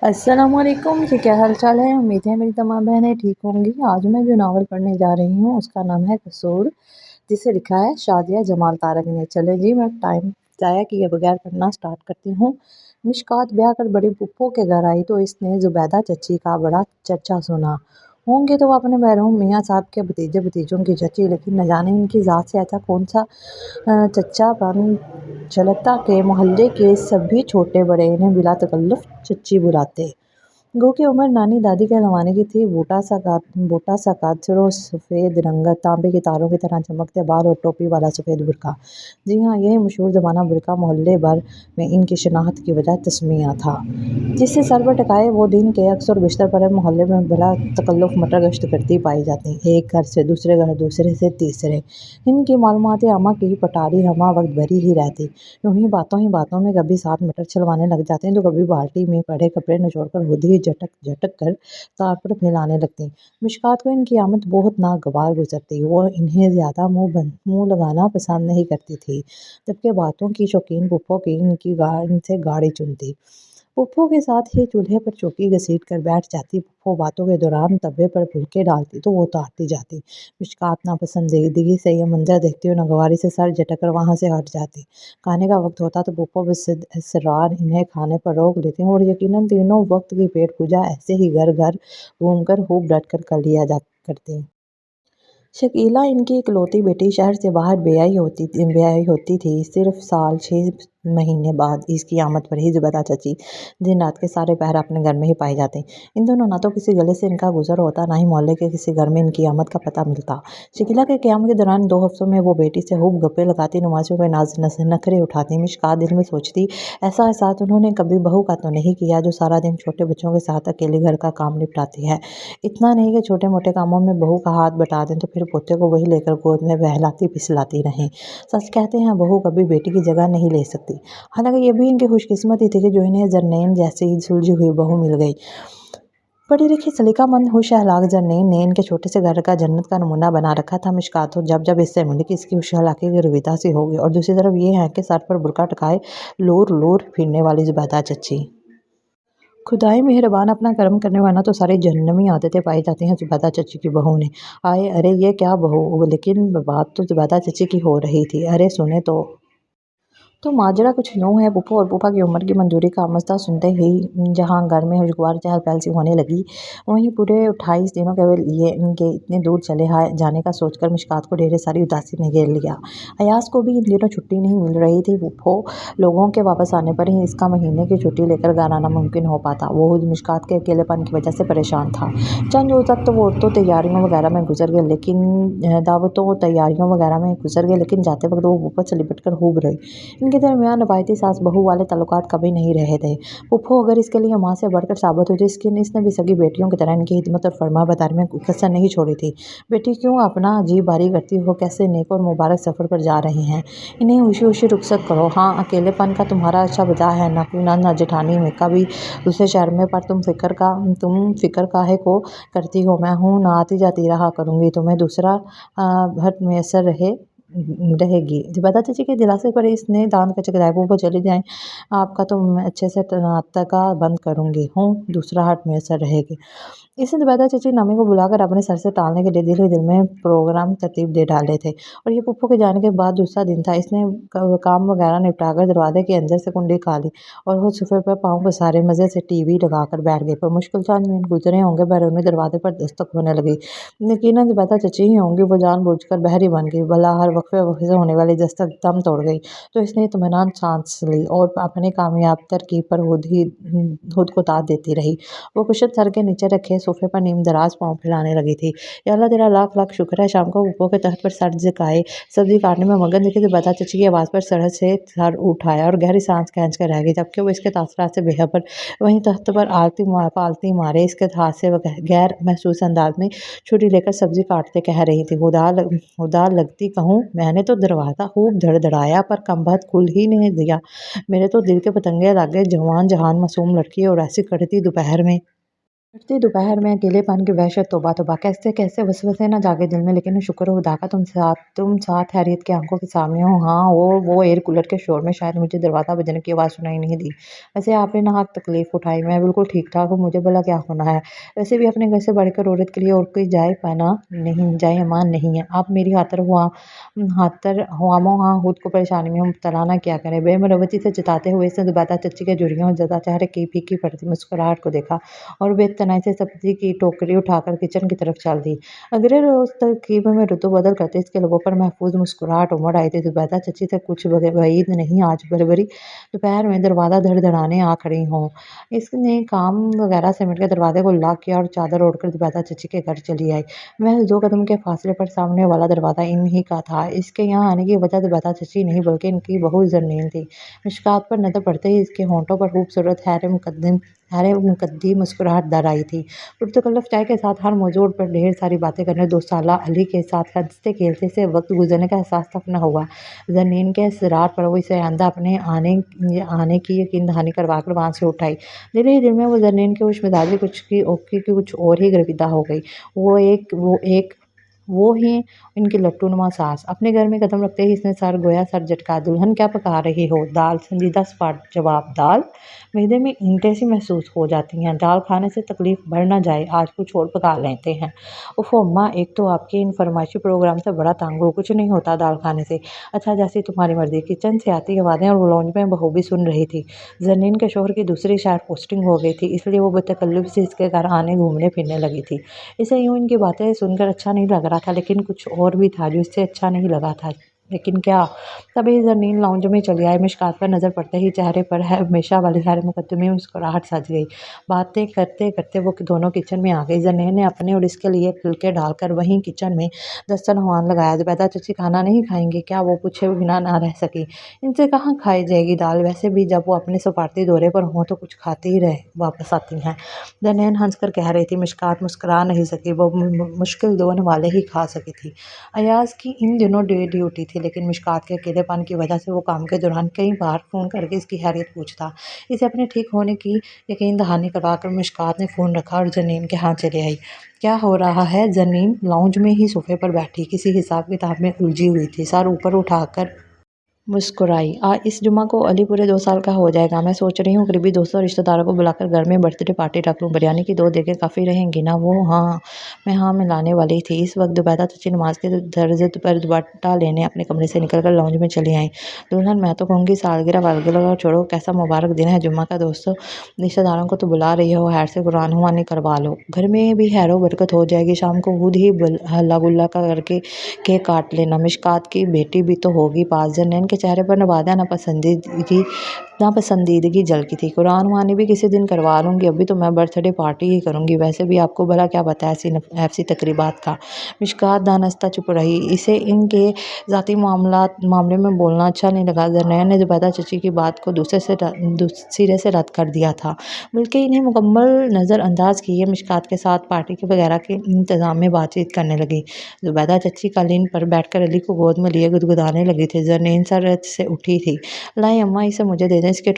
अस्सलाम वालेकुम जी, क्या हाल चाल है। उम्मीद है मेरी तमाम बहनें ठीक होंगी। आज मैं जो नावल पढ़ने जा रही हूँ उसका नाम है कसूर, जिसे लिखा है शादिया जमाल तारक ने। चले जी, मैं टाइम ज़ाया किए बगैर पढ़ना स्टार्ट करती हूँ। मिशकात ब्याह कर बड़ी पुप्पो के घर आई तो इसने जुबैदा चची का बड़ा चर्चा सुना। होंगे तो वो अपने मरहूम मियाँ साहब के भतीजे भतीजों की चची, लेकिन न जाने इनकी ज़ात से ऐसा कौन सा चच्चापन झलकता के मोहल्ले के सभी छोटे बड़े इन्हें बिला तकल्लुफ़ चच्ची बुलाते। गो की उम्र नानी दादी के ज़माने की थी। बूटा सा काद, सिरों सफ़ेद रंगत, तांबे की तारों की तरह चमकते बाल और टोपी वाला सफ़ेद बुर्का। जी हाँ, यही मशहूर ज़माना बुर्का मोहल्ले भर में इनकी शनाख्त की वजह तस्मिया था। जिससे सर पर टकाए वो दिन के अक्सर बिस्तर पर मोहल्ले में भला तकल्लुफ़ मटर गश्त करती पाई जाती। एक घर से दूसरे घर, दूसरे से तीसरे। इनकी मालूमात आमा की पटारी हमा वक्त भरी ही रहती। यूँ ही बातों में कभी साथ मटर छिलवाने लग जाते हैं तो कभी बाल्टी में पड़े कपड़े निचोड़कर खुद ही झटक झटक कर तार पर फैलाने लगती। मिशकात को इनकी आमद बहुत नागवार गुजरती। वो इन्हें ज़्यादा मुँह लगाना पसंद नहीं करती थी, जबकि बातों की शौकीन पुप्पो की इनसे गाड़ी चुनती। पुप्पो के साथ ही चूल्हे पर चौकी घसीट कर बैठ जाती। पुप्पो बातों के दौरान तवे पर फुलके डालती तो वो उतारती जाती। मिशकात नापसंदीदगी से ये मंजर देखती और नागवारी से सर झटक कर वहाँ से हट जाती। खाने का वक्त होता तो पुप्पो इसरार इन्हें खाने पर रोक लेती और यकीनन तीनों वक्त की पेट पूजा ऐसे ही घर घर घूमकर खूब डट कर कर लिया जा करती। शकीला इनकी इकलौती बेटी शहर से बाहर ब्याही होती थी। सिर्फ साल 6 महीने बाद इसकी आमद पर ही जुबैदा चची दिन रात के सारे पहर अपने घर में ही पाई जाती। इन दोनों ना तो किसी गले से इनका गुजर होता, ना ही मोहल्ले के किसी घर में इनकी आमद का पता मिलता। शकीला के क़याम के दौरान 2 हफ्तों में वो बेटी से खूब गप्पे लगाती, नवासियों के नखरे उठाती। मिशकात दिल में सोचती, ऐसा एहसास उन्होंने कभी बहू का तो नहीं किया जो सारा दिन छोटे बच्चों के साथ अकेले घर का काम निपटाती है। इतना नहीं कि छोटे मोटे कामों में बहू का हाथ बटा दें तो फिर पोते को वही लेकर गोद में बहलाती फिसलाती रहें। सच कहते हैं बहू कभी बेटी की जगह नहीं ले सकती। हालांकि ये भी इनकी खुशकिस्मती थी कि जो इन्हें जरनैन जैसी सुलझी हुई बहू मिल गई। पढ़ी लिखी सलीकामंद होश-ए-अखलाक जरनैन ने इनके छोटे से घर का जन्नत का नमूना बना रखा था। मिशकात जब जब इससे मिली कि इसकी होश-ए-अखलाकी की रवीदा सी हो गई। और दूसरी तरफ ये है कि सर पर बुर्का टकाए लोर लोर फिरने वाली जुबैदा चची। खुदाई मेहरबान, अपना कर्म करने वाला तो सारी जहन्नमी आदतें पाई जाती हैं जुबैदा चची की बहू ने। आए अरे ये क्या बहू, लेकिन बात तो जुबैदा चची की हो रही थी। अरे सुने तो माजरा कुछ यूँ है। पुप्पो और पुप्पा की उम्र की मंजूरी का मसला सुनते ही जहाँ घर में खुशगवार चहल पहल सी होने लगी, वहीं पूरे 28 दिनों के लिए इनके इतने दूर चले जाने का सोचकर मिशकात को ढेर सारी उदासी ने घेर लिया। अयाज को भी इन दिनों छुट्टी नहीं मिल रही थी। पुप्पो लोगों के वापस आने पर ही इसका महीने की छुट्टी लेकर घर आना मुमकिन हो पाता। वो मिशकात के अकेलेपन की वजह से परेशान था। चंद रोज़ तक तो वो तो तैयारियों वगैरह में गुजर गए, लेकिन दावतों तैयारियों वगैरह में गुजर गए, लेकिन जाते वक्त वो पुप्पो से लिपट कर खूब रही। इनके दरमियान रवायती सास बहू वाले ताल्लुकात कभी नहीं रहे थे। पुप्पो अगर इसके लिए माँ से बढ़कर साबित हुई, इसने इसने भी सगी बेटियों की तरह इनकी हिदमत और फरमाबरदारी में कसर नहीं छोड़ी थी। बेटी क्यों अपना जी बारी करती हो, कैसे नेक और मुबारक सफ़र पर जा रहे हैं। इन्हें होशी होशी रुखसत करो। हाँ, अकेलेपन का तुम्हारा अच्छा बजा है, ना कोई ना जेठानी में का भी दूसरे शहर में, पर तुम फिक्र काहे को करती हो। मैं हूँ ना, आती जाती रहा करूँगी, तुम्हें दूसरा भट मैसर रहेगी। जुबैदा चाची के दिलासे पर इसने दांत कचकचाए। वो चली जाएं, आपका तो मैं अच्छे से नाटका बंद करूँगी हूँ, दूसरा हट मैसर रहेगी। इसने जुबैदा चाची नामी को बुलाकर अपने सर से टालने के लिए दिल ही दिल में प्रोग्राम तरतीब दे डाले थे। और ये पुप्पो के जाने के बाद दूसरा दिन था। इसने काम वगैरह निपटाकर दरवाजे के अंदर से कुंडी खा ली और वो सोफे पर पाँव पसारे मज़े से टीवी लगाकर बैठ गई। पर मुश्किल चंद मिनट गुजरे होंगे, बैरूनी दरवाजे पर दस्तक होने लगी। यकीनन जुबैदा चची ही होंगी। वो जानबूझकर बहरी बन गई। भला हर वक्फे से होने वाली दस्तक दम तोड़ गई तो इसने इत्मीनान सांस ली और अपनी कामयाब तरकीब पर खुद को दाद देती रही। वो कुशन सर के नीचे रखे सोफे पर नीम दराज पाँव फैलाने लगी थी। या अल्लाह तेरा लाख लाख शुक्र है। शाम को पुप्पो के तख्त पर सर झुकाए सब्जी काटने में मगन दिखी जुबैदा चची की आवाज़ पर सड़क से सर उठाया और गहरी सांस खींच कर रह गई, जबकि वो इसके तासरात से बेखबर वहीं तख्त पर पालती मारे इसके हाथ से गैर महसूस अंदाज में छुरी लेकर सब्जी काटते कह रही थी, खुदा लगती कहूँ, मैंने तो दरवाज़ा खूब धड़धड़ाया पर कमबख्त खुल ही नहीं दिया। मेरे तो दिल के पतंगे लग गए। जवान जहान मासूम लड़की और ऐसी कड़ती दोपहर में। कटती दोपहर में अकेलेपन की वहशत तौबा तौबा कैसे कैसे वसवसे ना जागे दिल में, लेकिन शुक्र खुदा का तुम साथ हैरियत की आंखों के सामने हो। हाँ, वो एयर कूलर के शोर में शायद मुझे दरवाज़ा बजने की आवाज़ सुनाई नहीं दी। वैसे आपने नाहक तकलीफ उठाई, मैं बिल्कुल ठीक ठाक हूँ, मुझे भला क्या होना है। वैसे भी अपने घर से बढ़कर औरत के लिए और कोई जाए अमान नहीं है। आप मेरी हातर हुआमो हाँ खुद को परेशानी में मुब्तला ना क्या करें। बेमरवती से जताते हुए इसने जुबैदा चच्ची के जुड़ियों और जदा चेहरे की फीकी पड़ती मुस्कुराहट को देखा और बेतनाई से सब्जी की टोकरी उठाकर किचन की तरफ चल दी। अगले रोज तरकीब में ऋतु बदल करते इसके लोगों पर महफूज मुस्कुराहट उमड़ आई थी। जुबैदा चची से कुछ वईद नहीं, आज बरबरी दोपहर में दरवाज़ा धड़धड़ाने आ खड़ी हों। इसने काम वगैरह समेट कर दरवाजे को लॉक किया और चादर ओढ़कर जुबैदा चची के घर चली आई। महज 2 कदम के फासले पर सामने वाला दरवाज़ा इन्हीं का था। इसके यहाँ आने की वजह जुबैदा चची नहीं बल्कि इनकी बहू ज़रनीन थी। मिशकात पर नज़र पड़ते ही इसके होंठों पर खूबसूरत हैरे मुकद्दी मुस्कुराहट दर आई थी। पुरतकल्लुफ़ चाय के साथ हर मौजूद पर ढेर सारी बातें करने 2 साला अली के साथ हंसते खेलते से वक्त गुजरने का एहसास तक न हुआ। ज़रनीन के इसरार पर वो इसे आइंदा अपने आने की यकीन दहानी करवा कर वहाँ से उठ आई। दिल ही दिल में वो ज़रनीन की खुशमिजाजी की कुछ और ही गर्विदा हो गई। वो ही इनकी लट्टू-नुमा सास। अपने घर में कदम रखते ही इसने सर झटका। दुल्हन क्या पका रही हो? दाल। संजीदा सपाट जवाब। दाल? मैदे में ईंटें सी महसूस हो जाती हैं। दाल खाने से तकलीफ बढ़ ना जाए, आज कुछ और पका लेते हैं। उफ़ अम्मा, एक तो आपके इन फरमाइशी प्रोग्राम से बड़ा तंग हूँ, कुछ नहीं होता दाल खाने से। अच्छा, जैसी तुम्हारी मर्जी। किचन से आती आवाज़ें और लाउंज में बहू भी सुन रही थी। ज़रनीन के शौहर की दूसरी शहर पोस्टिंग हो गई थी, इसलिए वो बेतकल्लुफ़ से इसके घर आने घूमने फिरने लगी थी। इसे यूँ इनकी बातें सुनकर अच्छा नहीं लग रहा था, लेकिन कुछ और भी था जो इससे अच्छा नहीं लगा था। लेकिन क्या? तभी ज़रनीन लाउंज में चली आई। मिशकात पर नज़र पड़ते ही चेहरे पर है हमेशा वाली हैर मुकद्दमे मुस्कुराहट सज गई। बातें करते करते वो दोनों किचन में आ गई। ज़रनीन ने अपने और इसके लिए फुलके डालकर वहीं किचन में दस्तरखान लगाया। ज़ुबैदा चची खाना नहीं खाएंगी क्या? वो पूछे बिना ना रह सकी। इनसे कहाँ खाई जाएगी दाल? वैसे भी जब वो अपने सफारती दौरे पर हों तो कुछ खाती ही रह वापस आती हैं। ज़रनीन हंसकर कह रही थी। मिशकात मुस्कुरा नहीं सकी, वो मुश्किल 2 वाले ही खा सकी थी। अयाज की इन दिनों डे ड्यूटी थी, लेकिन मिशकात के अकेलेपन की वजह से वो काम के दौरान कई बार फ़ोन करके इसकी खैरियत पूछता। इसे अपने ठीक होने की यकीन दहानी करवाकर मिशकात ने फ़ोन रखा और ज़रनीन के यहाँ चली आई। क्या हो रहा है? ज़रनीन लाउंज में ही सोफे पर बैठी किसी हिसाब किताब में उलझी हुई थी। सर ऊपर उठाकर मुस्कुराई। इस जुम्मा को अली पूरे 2 साल का हो जाएगा। मैं सोच रही हूँ करीबी दोस्तों और रिश्तेदारों को बुलाकर घर में बर्थडे पार्टी रख लूँ। बिरयानी की 2 देगें काफ़ी रहेंगी ना? वो हाँ, मैं हाँ मिलाने वाली थी। इस वक्त जुबैदा चची नमाज के दर्ज पर दुपट्टा लेने अपने कमरे से निकलकर लाउंज में चली आईं। दुल्हन, मैं तो कहूँगी सालगिरह वालगिरह छोड़ो, कैसा मुबारक दिन है जुम्मा का दोस्तों। रिश्तेदारों को तो बुला रही हो, खैर से कुरान हुआनी करवा लो। घर में भी खैरो बरकत हो जाएगी। शाम को खुद ही हल्ला गुल्ला का करके केक काट लेना। मिशकात की बेटी भी तो होगी पास। ज़रनैन के चेहरे पर नवादा नापसंदीदगी झलकी थी। कुरान खुआनी भी किसी दिन करवा लूँगी, अभी तो मैं बर्थडे पार्टी ही करूँगी। वैसे भी आपको भला क्या पता है ऐसी तकरीबात का। मिशकात दानस्ता चुप रही। इसे इनके ज़ाती मामले में बोलना अच्छा नहीं लगा। ज़रनैन ने ज़ुबैदा चची की बात को सिरे से रद्द कर दिया था, बल्कि इन्हें मुकम्मल नज़रअंदाज किए मिशकात के साथ पार्टी के वगैरह के इंतज़ाम में बातचीत करने लगी। ज़ुबैदा चची कालीन पर बैठकर अली को गोद में लिए गुदगुदाने लगी थी। ज़रनीन सर से उठी थी। लाई अम्मा, इसे मुझे दे दें, इसके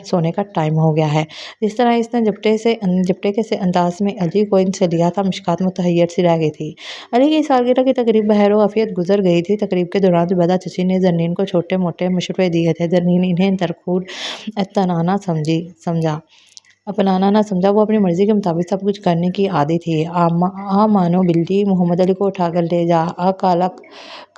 सोने का टाइम हो गया है। जिस तरह इसने झपटे के से अंदाज में अली को इनसे लिया था, मिशकात मुतहय्यर सी रह गई थी। अली की सालगिरह की तकरीब बहर आफियत गुजर गई थी। तकरीब के दौरान ज़ुबैदा चची ने ज़रनीन को छोटे मोटे मशवरे दिए थे। ज़रनीन इन्हें दरखूर एतनाना समझा अपनाना ना समझा। वो अपनी मर्जी के मुताबिक सब कुछ करने की आदी थी। मानो बिल्ली मोहम्मद अली को उठाकर ले जा, काला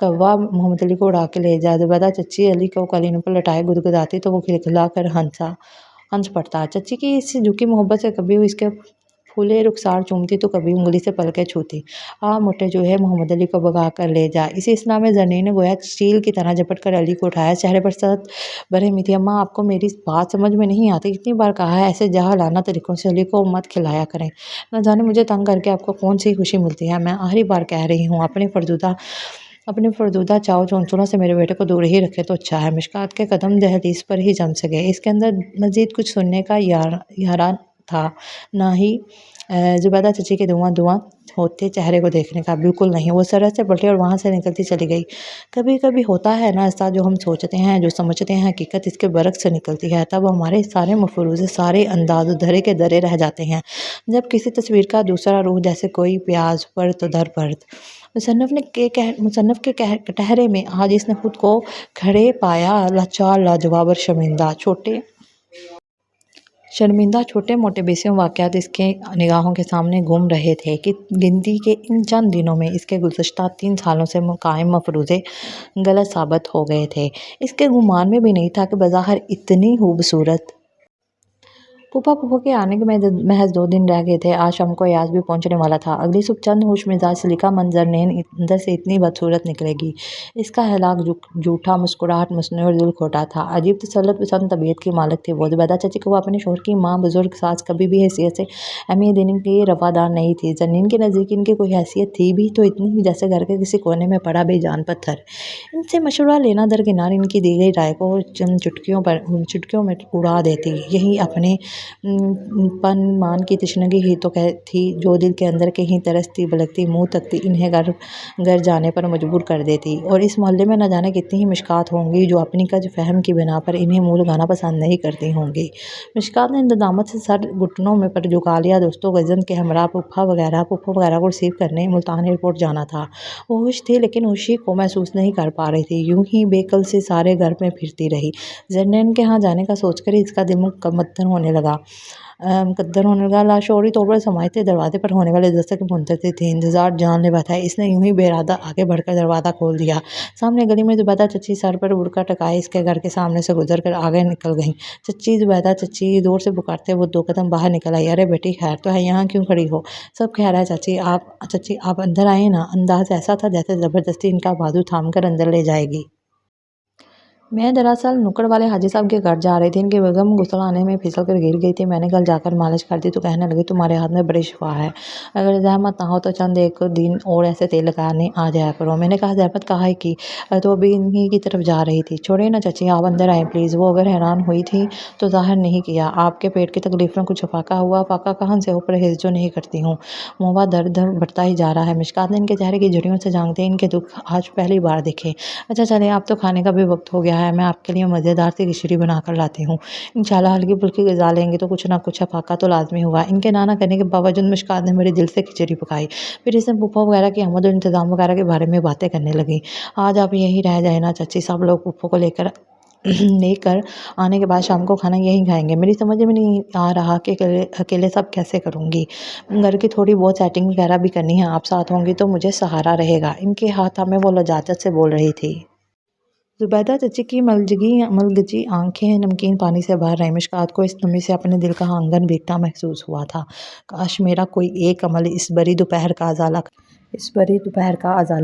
कौवा मोहम्मद अली को उड़ा के ले जा। ज़ुबैदा चची अली को कालीनों पर लटाए गुदगुदाती तो वो खिलखिला कर हंस पड़ता। चची की इस झुकी मोहब्बत से कभी वो इसके फूले रुखसार चूमती तो कभी उंगली से पलके छूती। मोटे जो है मोहम्मद अली को भगा कर ले जा। इसी इस्लाम में ज़रनीन ने गोया चील की तरह झपट कर अली को उठाया। चेहरे पर सख्त बरहमी थी। अम्मा, आपको मेरी बात समझ में नहीं आती? कितनी बार कहा है ऐसे जहालाना तरीकों से अली को मत खिलाया करें। न जाने मुझे तंग करके आपको कौन सी खुशी मिलती है। मैं आखिरी बार कह रही हूँ, अपने फरदुदा चाव चौंचलों से मेरे बेटे को दूर ही रखे तो अच्छा है। मिशकात के कदम दहलीज पर ही जम से गए। इसके अंदर मजीद कुछ सुनने का यारा था, ना ही ज़ुबैदा चाची के धुआं धुआं होते चेहरे को देखने का, बिल्कुल नहीं। वो सरहद से पलटी और वहाँ से निकलती चली गई। कभी कभी होता है ना ऐसा, जो हम सोचते हैं, जो समझते हैं, हकीकत इसके बरक्स से निकलती है। तब हमारे सारे मफरूज़े, सारे अंदाज़ धरे के धरे रह जाते हैं। जब किसी तस्वीर का दूसरा रूह, जैसे कोई प्याज परत दर परत, मुसन्नफ़ के कटहरे में आज इसने खुद को खड़े पाया, लाचार, लाजवाब और शर्मिंदा। छोटे मोटे बेसियों वाक़यात इसके निगाहों के सामने घूम रहे थे कि गिनती के इन चंद दिनों में इसके गुज़श्ता 3 सालों से कायम मफरूज़े गलत साबित हो गए थे। इसके गुमान में भी नहीं था कि बज़ाहिर इतनी खूबसूरत। फूफा के आने के महज 2 दिन रह गए थे। आज शाम को यास भी पहुंचने वाला था। अगली सुबह चंद खुशमिजाज सलीका मंजर नैन अंदर से इतनी बदसूरत निकलेगी। इसका हलाक जूठा मुस्कुराहट मसनू और दिल खोटा था। अजीब तसल्लुत पसंद तबीयत की मालिक थी वो। ज़ुबैदा चाची को अपने शोहर की माँ, बुजुर्ग सास कभी भी हैसियत से अहमियत देने के लिए रवादार नहीं थी। जन्नीन के नज़दीक इनकी कोई हैसियत थी भी तो इतनी ही जैसे घर के किसी कोने में पड़ा बेजान पत्थर। इनसे मशवरा लेना दरकिनार, इनकी दी गई राय को चंद चुटकियों में उड़ा देती। यही अपने पन मान की तशनगी ही तो थी, जो दिल के अंदर कहीं तरसती बलकती मुँह तकती इन्हें घर जाने पर मजबूर कर देती। और इस मोहल्ले में न जाने कितनी ही मिशकात होंगी जो अपनी कज फहम की बिना पर इन्हें मुँह लगाना पसंद नहीं करती होंगी। मिशकात ने इंतजामत से सर घुटनों में पर झुका लिया। दोस्तों गज़न के हमरा पुप्पा वगैरह को रिसीव करने मुल्तान एयरपोर्ट जाना था। वो खुश थी लेकिन खुशी को महसूस नहीं कर पा रही थी। यूं ही बेकल से सारे घर में फिरती रही। जन्नैन के यहाँ जाने का सोचकर ही इसका दिल मुकद्दर होने लगा। लाशौरी तौर पर समाये दरवाजे पर होने वाले दस्तक मुंतज़िर थी। इंतज़ार जानलेवा था। इसने यूं ही बेइरादा आगे बढ़कर दरवाज़ा खोल दिया। सामने गली में ज़ुबैदा चची सर पर बुर्का टकाए इसके घर के सामने से गुजर कर आगे निकल गईं। चची, ज़ुबैदा चची, जोर से पुकारते वो 2 कदम बाहर निकल आई। अरे बेटी, खैर तो है, यहाँ क्यों खड़ी हो? सब खैर है चाची, आप अंदर आए ना। अंदाज ऐसा था जैसे ज़बरदस्ती इनका बाजू थाम कर अंदर ले जाएगी। मैं दरअसल नुक्कड़ वाले हाजी साहब के घर जा रही थी। इनकी बेगम गुस्ल आने में फिसल कर गिर गई थी। मैंने कल जाकर मालिश कर दी तो कहने लगी तुम्हारे हाथ में बड़ी शिफा है। अगर जहमत ना हो तो चंद एक दिन और ऐसे तेल लगाने आ जाया करो। मैंने कहा जहमत काहे की? तो अभी इन्हीं की तरफ जा रही थी। छोड़िए ना चाची, आप अंदर आए प्लीज़। वो अगर हैरान हुई थी तो ज़ाहिर नहीं किया। आपके पेट की तकलीफ में कुछ फाका हुआ? फाका कहाँ से हो, परहेज़ जो नहीं करती हूँ। मुँह दर्द बढ़ता ही जा रहा है। मिशकात ने इनके चेहरे की झुर्रियों से झांकते इनके दुख आज पहली बार देखे। अच्छा चले, आप तो खाने का भी वक्त हो गया है। मैं आपके लिए मज़ेदार सी खिचड़ी बना कर लाती हूँ। इंशाल्लाह हल्की फुल्की ग़िज़ा लेंगे तो कुछ ना कुछ अफाका तो लाज़मी हुआ। इनके ना करने के बावजूद मुस्कान ने मेरे दिल से खिचड़ी पकाई। फिर इसने फूफा वगैरह की आमद और इंतज़ाम वगैरह के बारे में बातें करने लगी। आज आप यहीं रह जाए ना चाची, सब लोग फूफा को लेकर लेकर आने के बाद शाम को खाना यहीं खाएंगे। मेरी समझ में नहीं आ रहा कि अकेले सब कैसे करूँगी। घर की थोड़ी बहुत सेटिंग वगैरह भी करनी है। आप साथ होंगी तो मुझे सहारा रहेगा। इनके हाथ में वो लजाजत से बोल रही थी। ज़ुबैदा चाची की मलगजी आंखें नमकीन पानी से भर रहीं। मिशकात को इस नमी से अपने दिल का आंगन भीगता महसूस हुआ था। काश मेरा कोई एक अमल इस बड़ी दोपहर का अजाला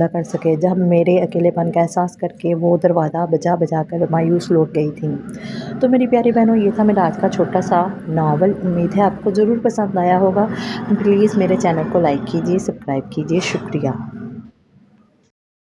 कर सके। जब मेरे अकेलेपन का एहसास करके वो दरवाज़ा बजा बजा कर मायूस लौट गई थी। तो मेरी प्यारी बहनों, ये था मेरा आज का छोटा सा नावल। उम्मीद है आपको ज़रूर पसंद आया होगा। प्लीज़ मेरे चैनल को लाइक कीजिए, सब्सक्राइब कीजिए। शुक्रिया।